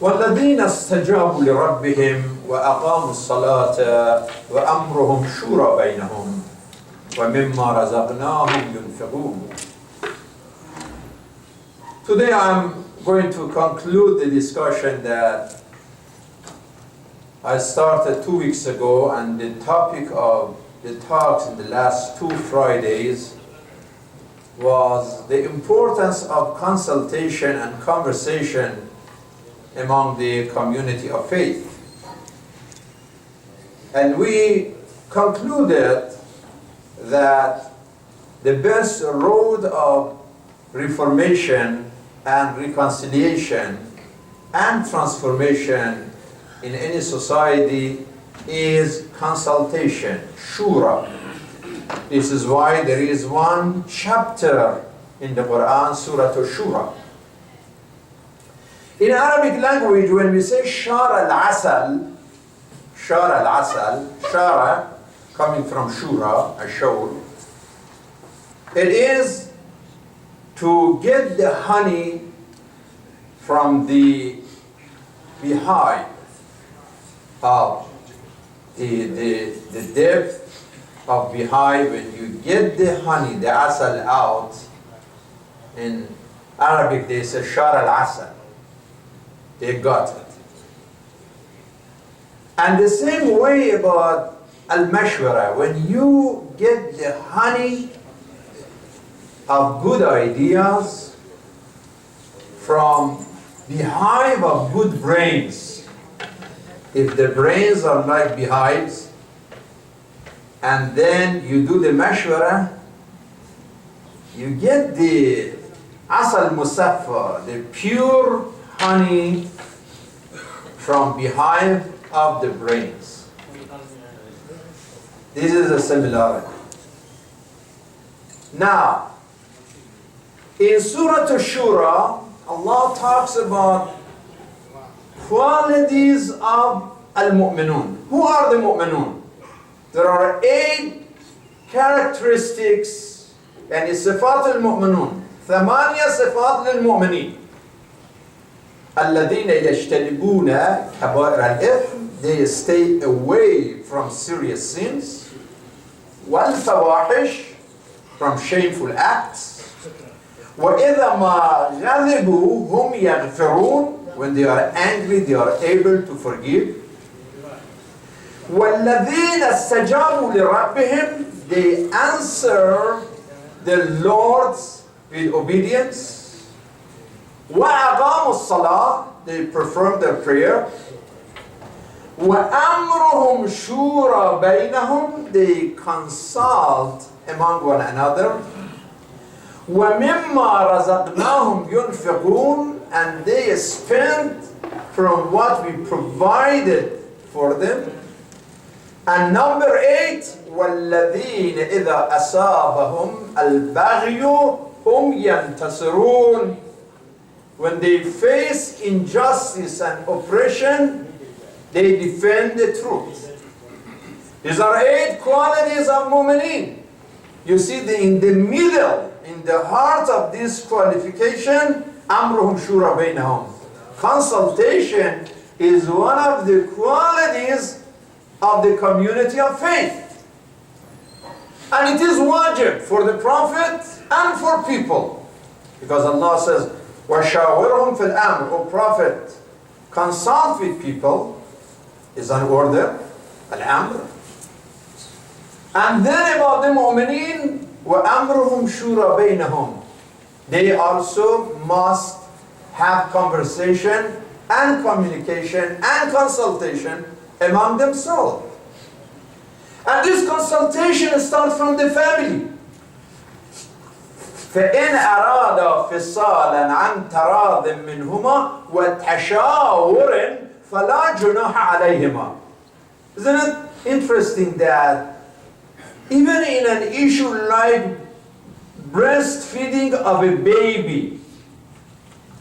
والذين استجابوا لربهم وأقاموا الصلاة وأمرهم شورى بينهم ومما رزقناهم ينفقون. Today I'm going to conclude the discussion that I started 2 weeks ago, and the topic of the talks in the last 2 Fridays was the importance of consultation and conversation among the community of faith. And we concluded that the best road of reformation and reconciliation and transformation in any society is consultation, shura. This is why there is one chapter in the Quran, Surah Al-Shura. In Arabic language, when we say shara al-asal, shara, coming from shura, ashur, it is to get the honey from the beehive of the depth of beehive. When you get the honey, the asal out, in Arabic they say shara al-asal. They got it. And the same way about al-mashwara, when you get the honey of good ideas from the hive of good brains. If the brains are like beehives, and then you do the mashwara, you get the asal musaffa, the pure honey from beehive of the brains. This is a similarity. Now, in Surah Al-Shura, Allah talks about qualities of al-mu'minun. Who are the mu'minun? There are 8 characteristics, and صفات المؤمنون 8 صفات للمؤمنين الذين يجتنبون كبائر الإثم. They stay away from serious sins, والفواحش, from shameful acts, وإذا ما غضبوا هم يغفرون. When they are angry, they are able to forgive. وَالَّذِينَ اسْتَجَابُوا لِرَبِّهِمْ, they answer the Lord's with obedience. وَأَقَامُوا الصَّلَاةِ, they perform their prayer. وَأَمْرُهُمْ شُورَى بَيْنَهُمْ, they consult among one another. وَمِمَّا رَزَقْنَاهُمْ يُنْفِقُونَ, and they spend from what we provided for them. And number 8, وَالَّذِينَ إِذَا أَصَابَهُمْ الْبَغْيُ هُمْ يَنْتَصِرُونَ, when they face injustice and oppression, they defend the truth. These are 8 qualities of mu'mineen. You see, in the middle, in the heart of this qualification, أَمْرُهُمْ شُورَى بَيْنَهُمْ. Consultation is one of the qualities of the community of faith. And it is wajib for the Prophet and for people. Because Allah says, وَشَاوِرْهُمْ فِي الْأَمْرِ, O Prophet, consult with people, is an order, al-amr. And then about the mu'mineen, وَأَمْرُهُمْ شُورَى بَيْنَهُمْ, they also must have conversation and communication and consultation among themselves. And this consultation starts from the family. فَإِنْ أَرَادَ فِصَالًا عَنْ تَرَاضٍ مِّنْهُمَا وَتَشَاوُرٍ فَلَا جُنَاحَ عَلَيْهِمَا. Isn't it interesting that even in an issue like breastfeeding of a baby,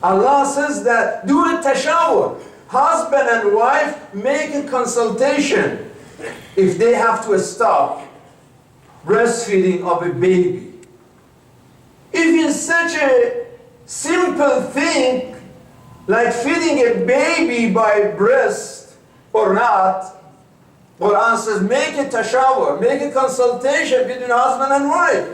Allah says that do a tashawur. Husband and wife make a consultation if they have to stop breastfeeding of a baby. If it's such a simple thing, Like feeding a baby by breast or not, Quran says make a tashawur, make a consultation between husband and wife.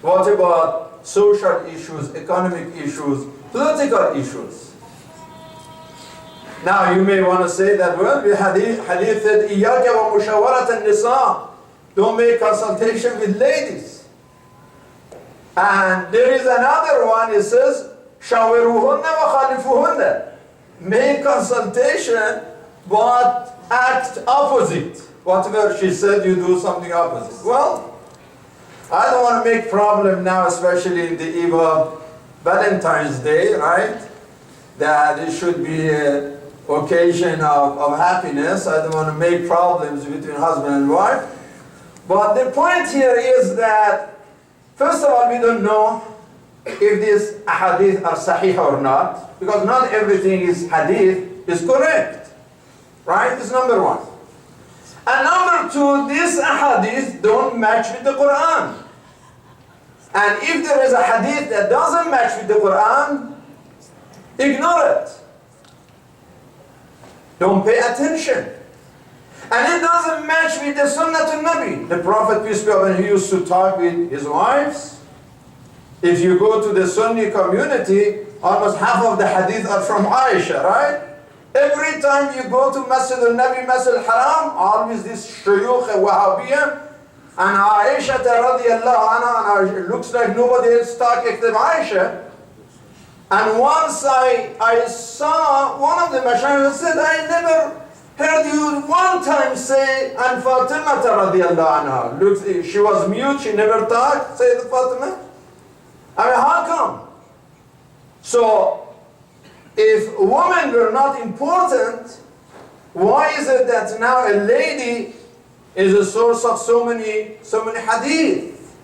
What about social issues, economic issues, political issues? Now you may want to say that, well, the hadith said, إِيَّاكَ وَمُشَاوَرَةَ النِّسَاءِ, don't make consultation with ladies. And there is another one, it says, شَاوِرُوهُنَّ وَخَالِفُوهُنَّ, make consultation, but act opposite. Whatever she said, you do something opposite. Well, I don't want to make problem now, especially in the eve of Valentine's Day, right? That it should be an occasion of happiness. I don't want to make problems between husband and wife. But the point here is that, first of all, we don't know if these hadith are sahih or not, because not everything is hadith is correct. Right? This is number one. And number two, these hadith don't match with the Quran. And if there is a hadith that doesn't match with the Quran, ignore it. Don't pay attention. And it doesn't match with the Sunnah to Nabi. The Prophet, peace be upon him, he used to talk with his wives. If you go to the Sunni community, almost half of the hadith are from Aisha, right? Every time you go to Masjid al-Nabi, Masjid al-Haram, always this shuyukh Wahhabiyya, and Aisha radiyallahu anha, and it looks like nobody else talk except Aisha. And once I saw one of the mashayikh said, I never heard you one time say, and Fatima radiyallahu anha. Looks, she was mute, she never talked, say the Fatima. I mean, how come? So, if women were not important, why is it that now a lady is a source of so many hadith?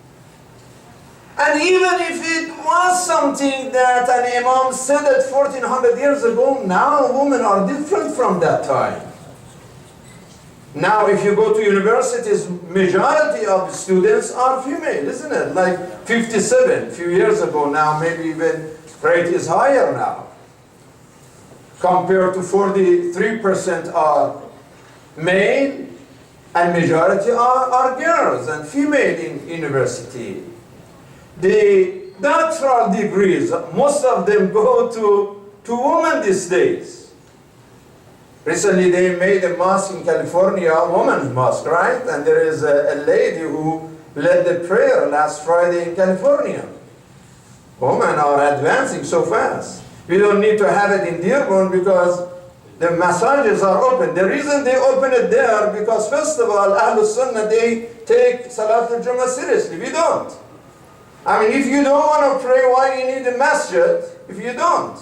And even if it was something that an imam said it 1400 years ago, now women are different from that time. Now if you go to universities, majority of students are female, isn't it? Like 57 a few years ago, now maybe even rate is higher now. Compared to 43% are male, and majority are girls and female in university. The doctoral degrees, most of them go to women these days. Recently they made a mosque in California, a woman's mosque, right? And there is a lady who led the prayer last Friday in California. Women are advancing so fast. We don't need to have it in Dearborn because the massages are open. The reason they open it there, because first of all, Ahlul Sunnah, they take Salat al-Jummah seriously. We don't. I mean, if you don't want to pray, why do you need a masjid if you don't?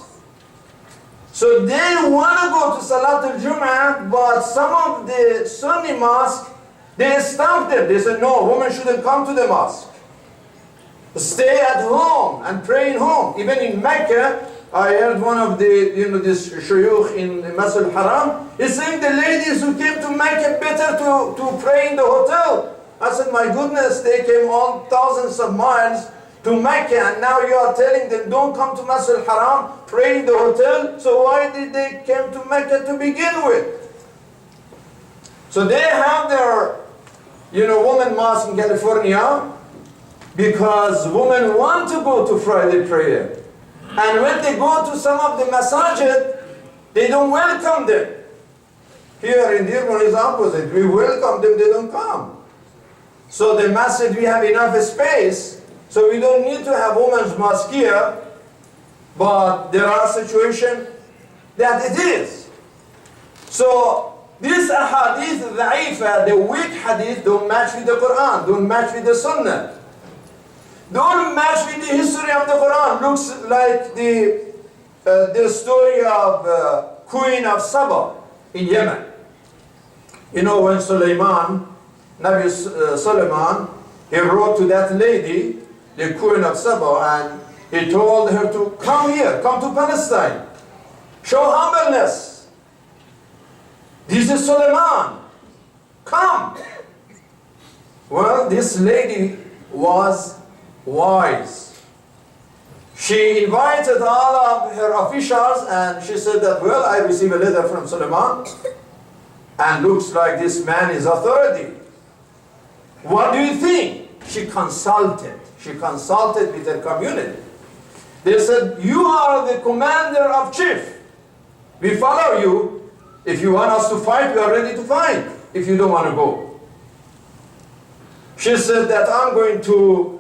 So they want to go to Salat al-Jummah, but some of the Sunni mosques, they stopped them. They said, no, women shouldn't come to the mosque. Stay at home and pray in home. Even in Mecca, I heard one of the, this shuyukh in Masjid al-Haram, he's saying the ladies who came to Mecca better to pray in the hotel. I said, my goodness, they came all thousands of miles to Mecca, and now you are telling them don't come to Masjid al-Haram, pray in the hotel. So why did they come to Mecca to begin with? So they have their, women mosque in California because women want to go to Friday prayer. And when they go to some of the masajid, they don't welcome them. Here in Dearborn is opposite. We welcome them, they don't come. So the masjid, we have enough space, so we don't need to have women's mosque here, but there are situations that it is. So this hadith dha'ifa, the weak hadith, don't match with the Quran, don't match with the Sunnah. Don't match with the history of the Quran. Looks like the story of Queen of Saba in Yemen. When Sulaiman, Nabi Sulaiman, he wrote to that lady, the Queen of Saba, and he told her to come here, come to Palestine. Show humbleness. This is Sulaiman. Come. Well, this lady was wise. She invited all of her officials and she said that, well, I received a letter from Suleiman and looks like this man is authority. What do you think? She consulted. She consulted with her community. They said, you are the commander of chief. We follow you. If you want us to fight, we are ready to fight. If you don't want to go. She said that I'm going to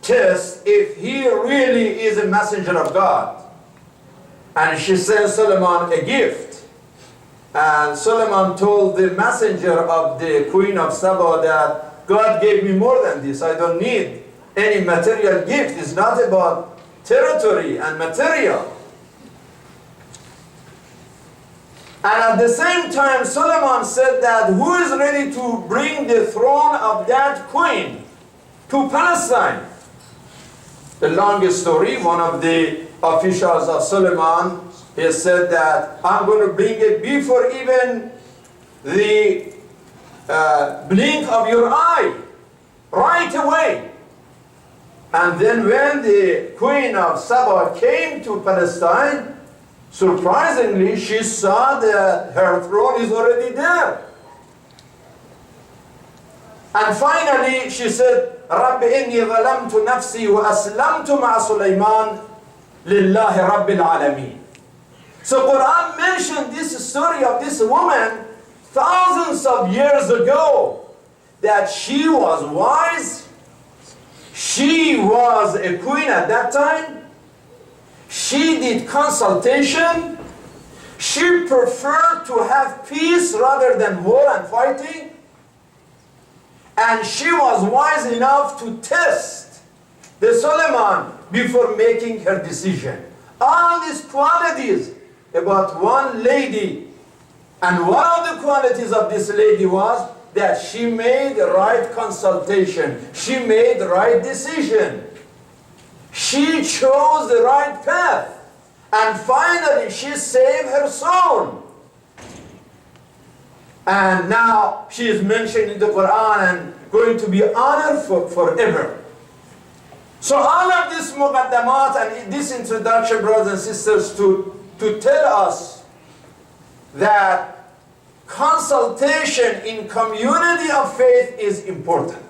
test if he really is a messenger of God. And she sent Solomon a gift. And Solomon told the messenger of the Queen of Saba that God gave me more than this. I don't need any material gift. It's not about territory and material. And at the same time, Solomon said that who is ready to bring the throne of that queen to Palestine? The longest story, one of the officials of Solomon, he said that I'm going to bring it before even the blink of your eye, right away. And then when the Queen of Saba came to Palestine, surprisingly, she saw that her throne is already there. And finally, she said, رب إني ظلمت نفسي وأسلمت مع سليمان لله رب العالمين. So Quran mentioned this story of this woman thousands of years ago, that she was wise, she was a queen at that time, she did consultation, she preferred to have peace rather than war and fighting, and she was wise enough to test the Solomon before making her decision. All these qualities about one lady, and one of the qualities of this lady was that she made the right consultation. She made the right decision. She chose the right path. And finally, she saved her soul. And now she is mentioned in the Quran and going to be honored forever. So all of this muqaddamat and this introduction, brothers and sisters, to tell us that consultation in community of faith is important.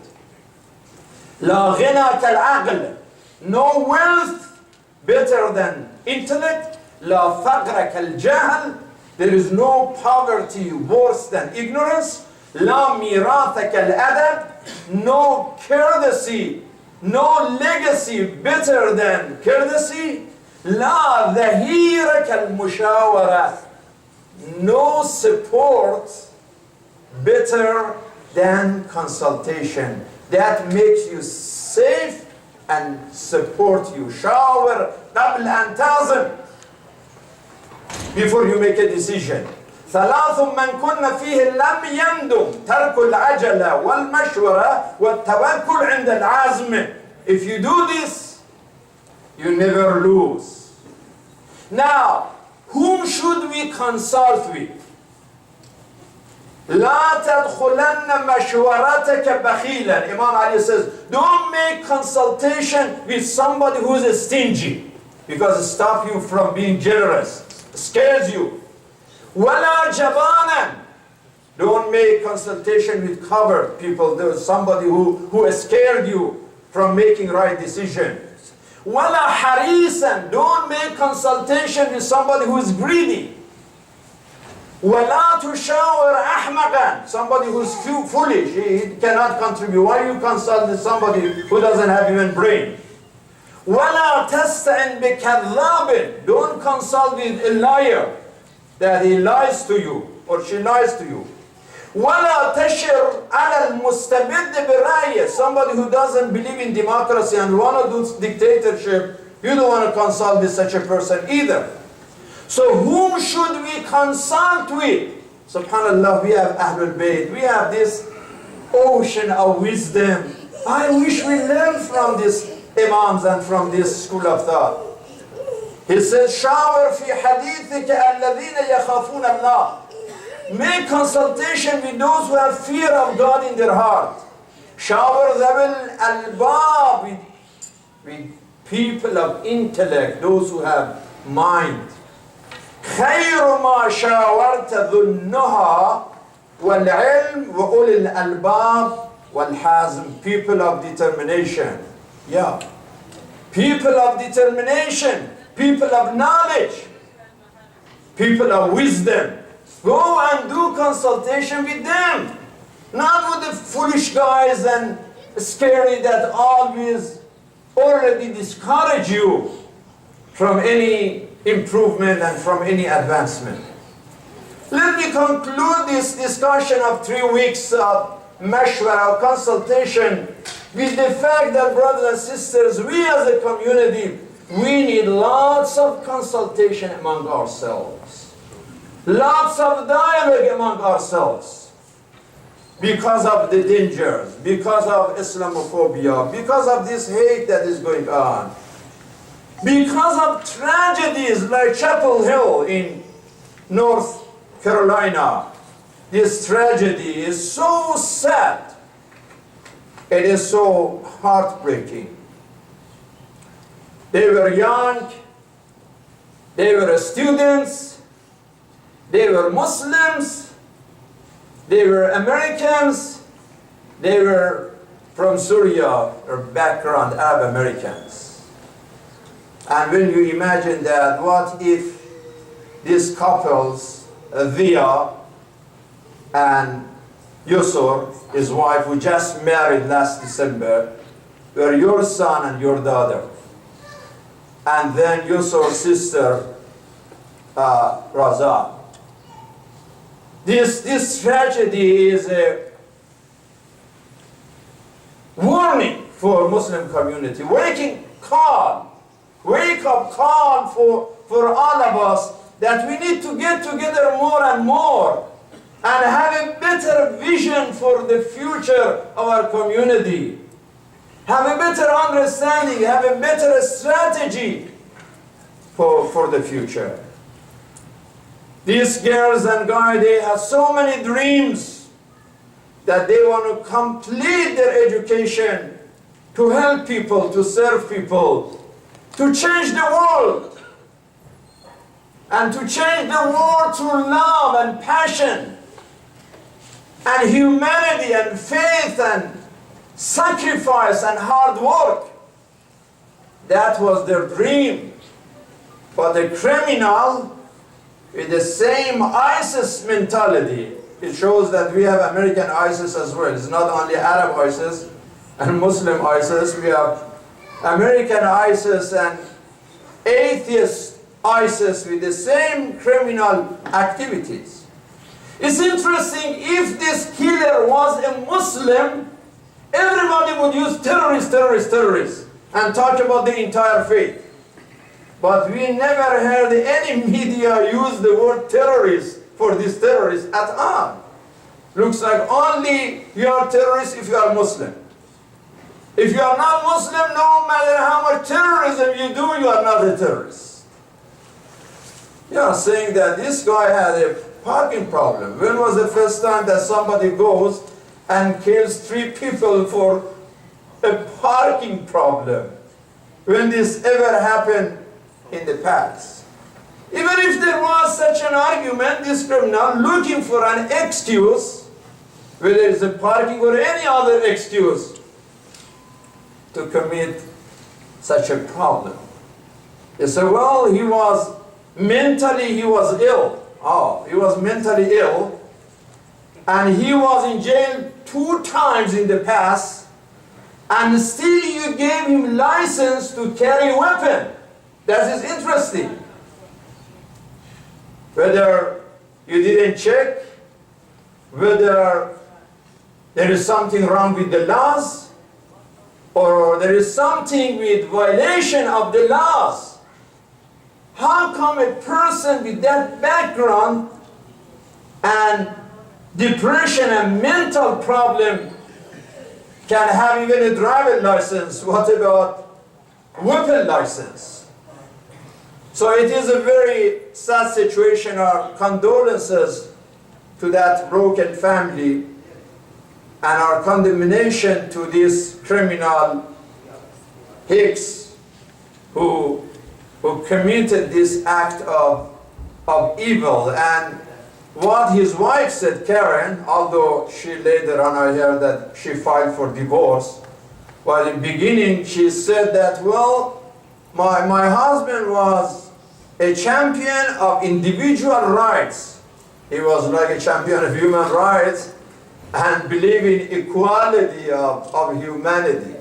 La ghina kal-aql, no wealth better than intellect. La faqra kal-jahl, there is no poverty worse than ignorance. La miratha kal-adab, no courtesy, no legacy better than courtesy. La dhahira kal-mushawara, no support better than consultation. That makes you safe and support you. Shower قبل أن تعزم, before you make a decision. ثلاث من كن فيه لم يندم ترك العجلة والمشورة والتوكل عند العزم. If you do this, you never lose. Now, whom should we consult with? لا تدخلن مشورتك بخيلا. Imam Ali says, don't make consultation with somebody who is stingy, because it stops you from being generous, scares you. ولا جبانا. Don't make consultation with covered people. There's somebody who scared you from making right decision. ولا حريصا. Don't make consultation with somebody who is greedy. ولا تشاور أحمقا. Somebody who is foolish, he cannot contribute. Why you consult with somebody who doesn't have even brain? ولا تستعن بكذاب. Don't consult with a liar, that he lies to you or she lies to you. ولا تشر على المستبد برأيه. Somebody who doesn't believe in democracy and want to do dictatorship, you don't want to consult with such a person either. So whom should we consult with? Subhanallah, we have Ahlul Bayt, we have this ocean of wisdom. I wish we learned from these imams and from this school of thought. He says, شاور في حديثك الذين يخافون الله. Make consultation with those who have fear of God in their heart. شاور ذوي الألباب, with people of intellect, those who have mind. خير ما شاورت ذو النهى والعلم وأولي الألباب والحازم. People of determination. Yeah. People of determination. People of knowledge. People of wisdom. Go and do consultation with them. Not with the foolish guys and scary that always already discourage you from any improvement and from any advancement. Let me conclude this discussion of 3 weeks of mashwara, consultation, with the fact that, brothers and sisters, we as a community, we need lots of consultation among ourselves. Lots of dialogue among ourselves. Because of the dangers, because of Islamophobia, because of this hate that is going on, because of tragedies like Chapel Hill in North Carolina. This tragedy is so sad. It is so heartbreaking. They were young, they were students, they were Muslims, they were Americans, they were from Syria or background Arab Americans. And when you imagine that, what if these couples, Via and Yusur, his wife, who just married last December, were your son and your daughter. And then Yusur's sister, Raza. This tragedy is a warning for Muslim community. Wake up call for all of us that we need to get together more and more and have a better vision for the future of our community. Have a better understanding, have a better strategy for the future. These girls and guys, they have so many dreams that they want to complete their education to help people, to serve people, to change the world, and to change the world through love and passion and humanity and faith and sacrifice and hard work. That was their dream. But the criminal with the same ISIS mentality, it shows that we have American ISIS as well. It's not only Arab ISIS and Muslim ISIS. We have American ISIS and atheist ISIS with the same criminal activities. It's interesting, if this killer was a Muslim, everybody would use terrorists, and talk about the entire faith. But we never heard any media use the word terrorist for this terrorist at all. Looks like only you are terrorist if you are Muslim. If you are not Muslim, no matter how much terrorism you do, you are not a terrorist. You are saying that this guy had a parking problem. When was the first time that somebody goes and kills 3 people for a parking problem? When this ever happened in the past? Even if there was such an argument, this criminal looking for an excuse, whether it's a parking or any other excuse, to commit such a problem. They say, well, he was ill. Oh, he was mentally ill, and he was in jail 2 times in the past, and still you gave him license to carry a weapon. That is interesting. Whether you didn't check, whether there is something wrong with the laws, or there is something with violation of the laws. How come a person with that background and depression and mental problem can have even a driver's license? What about weapon license? So it is a very sad situation. Our condolences to that broken family and our condemnation to this criminal Hicks who committed this act of evil. And what his wife said, Karen, although she later on I heard that she filed for divorce, but in the beginning she said that, well, my husband was a champion of individual rights. He was like a champion of human rights and believed in equality of humanity.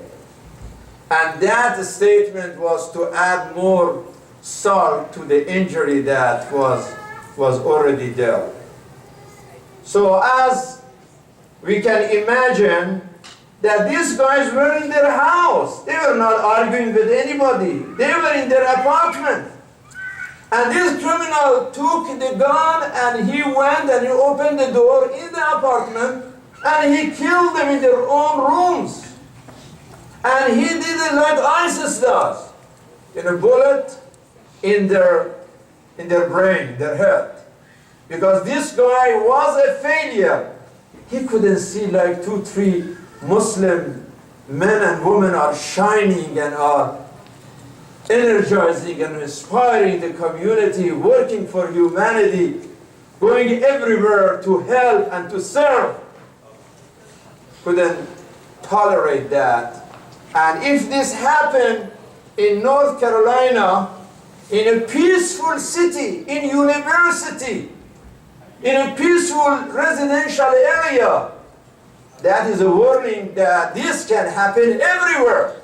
And that statement was to add more salt to the injury that was already there. So as we can imagine that these guys were in their house. They were not arguing with anybody. They were in their apartment. And this criminal took the gun and he went and he opened the door in the apartment and he killed them in their own rooms. And he did it like ISIS does, in a bullet in their brain, their head. Because this guy was a failure. He couldn't see like 2, 3 Muslim men and women are shining and are energizing and inspiring the community, working for humanity, going everywhere to help and to serve. Couldn't tolerate that. And if this happened in North Carolina, in a peaceful city, in university, in a peaceful residential area, that is a warning that this can happen everywhere.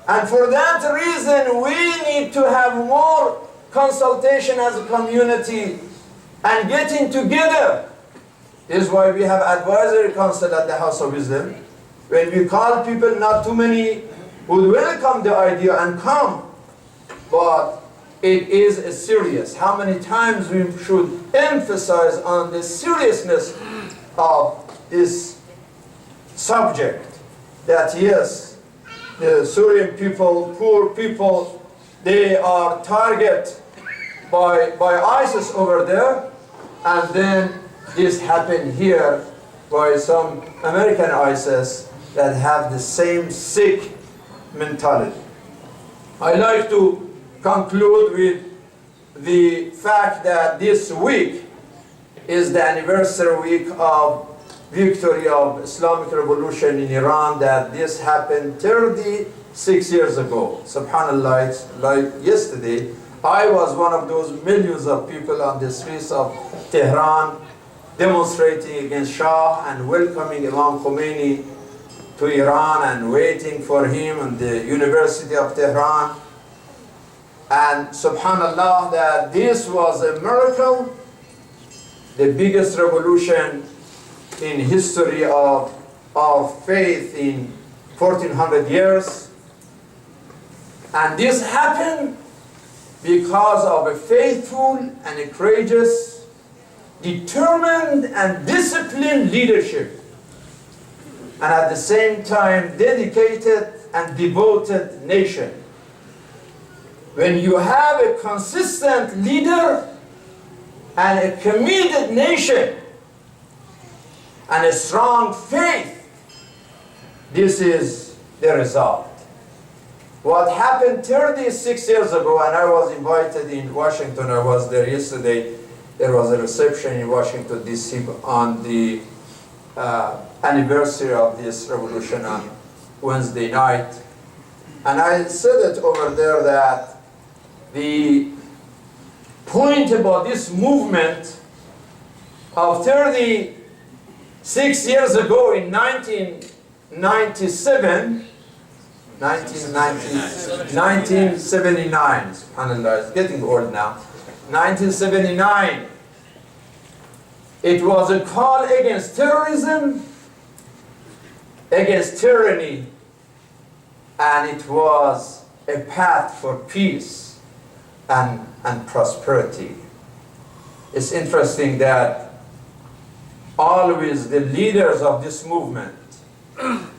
And for that reason, we need to have more consultation as a community and getting together. This is why we have advisory council at the House of Wisdom. When we call people, not too many would welcome the idea and come. But it is serious. How many times we should emphasize on the seriousness of this subject, that yes, the Syrian people, poor people, they are targeted by ISIS over there, and then this happened here by some American ISIS that have the same sick mentality. I like to conclude with the fact that this week is the anniversary week of victory of Islamic revolution in Iran, that this happened 36 years ago. Subhanallah, it's like yesterday. I was one of those millions of people on the streets of Tehran demonstrating against Shah and welcoming Imam Khomeini to Iran and waiting for him in the University of Tehran. And subhanallah, that this was a miracle, the biggest revolution in history of faith in 1400 years. And this happened because of a faithful and a courageous, determined and disciplined leadership, and at the same time dedicated and devoted nation. When you have a consistent leader and a committed nation and a strong faith, this is the result. What happened 36 years ago, and I was invited in Washington, I was there yesterday, there was a reception in Washington, D.C. on the anniversary of this revolution on Wednesday night. And I said it over there that the point about this movement of 36 years ago in 1979, subhanAllah, it's getting old now, 1979, it was a call against terrorism, against tyranny, and it was a path for peace and prosperity. It's interesting that always the leaders of this movement,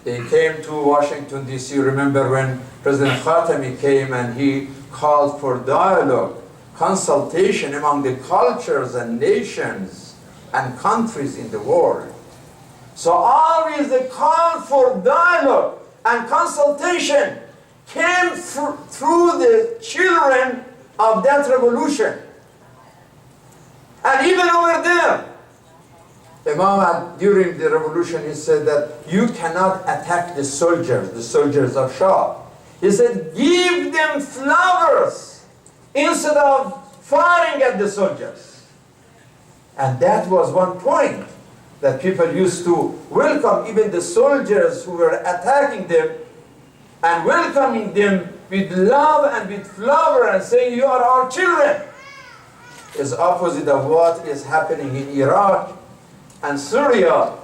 they came to Washington, D.C. Remember when President Khatami came and he called for dialogue, consultation among the cultures and nations and countries in the world. So always the call for dialogue and consultation came through the children of that revolution. And even over there, Imam, during the revolution, he said that you cannot attack the soldiers of Shah. He said, give them flowers instead of firing at the soldiers. And that was one point that people used to welcome even the soldiers who were attacking them, and welcoming them with love and with flower and saying, you are our children. Is opposite of what is happening in Iraq and Syria,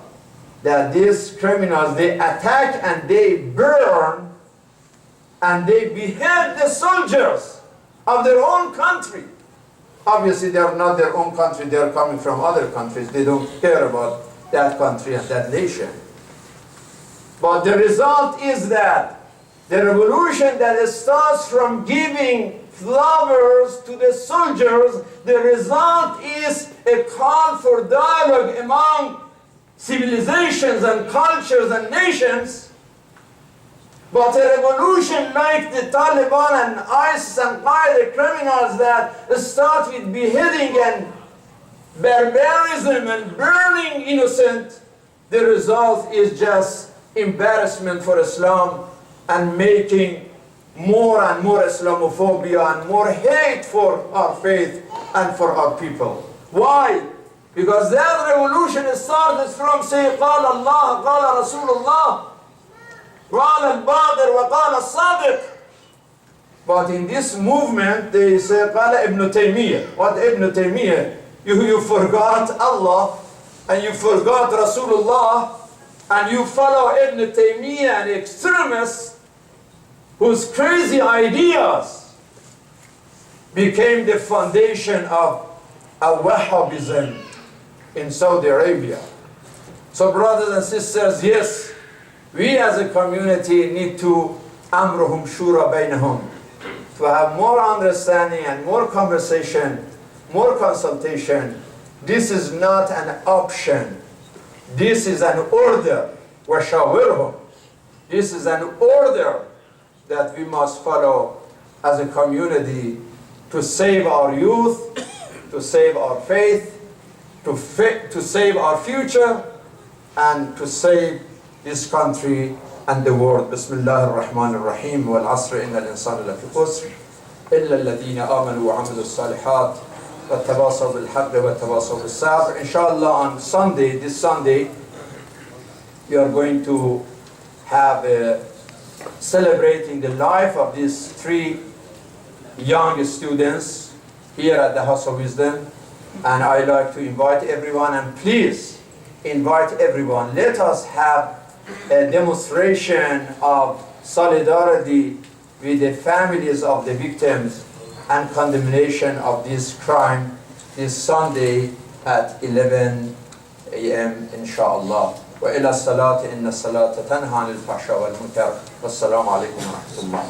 that these criminals, they attack and they burn and they behead the soldiers of their own country. Obviously, they are not their own country, they are coming from other countries. They don't care about that country and that nation. But the result is that the revolution that starts from giving flowers to the soldiers, the result is a call for dialogue among civilizations and cultures and nations. But a revolution like the Taliban and ISIS and Qaeda criminals that start with beheading and barbarism and burning innocent, the result is just embarrassment for Islam and making more and more Islamophobia and more hate for our faith and for our people. Why? Because that revolution started from saying, قال الله, قال رسول الله, قال الباقر وقال الصادق. But in this movement, they say, قال Ibn Taymiyyah. What Ibn Taymiyyah? You forgot Allah, and you forgot Rasulullah, and you follow Ibn Taymiyyah, an extremist whose crazy ideas became the foundation of Wahhabism in Saudi Arabia. So brothers and sisters, yes, we as a community need to amruhum shura bainahum, to have more understanding and more conversation, more consultation. This is not an option. This is an order. وَشَاوِرْهُمْ. This is an order that we must follow as a community to save our youth, to save our faith, to save our future, and to save this country and the world. Bismillah ar-Rahman ar-Rahim. Wal asr inna al-insana lafi khusr illa alladhina amanu wa amilu as-salihat wa tawasaw bil haqqi wa tawasaw bis sabr. Inshallah, on Sunday, this Sunday, we are going to have celebrating the life of these three young students here at the House of Wisdom. And I'd like to invite everyone, and please invite everyone. Let us have a demonstration of solidarity with the families of the victims and condemnation of this crime this Sunday at 11 a.m. inshallah. وإلى الصلاة إن الصلاة تنهى عن الفحشاء والمنكر والسلام عليكم ورحمة الله.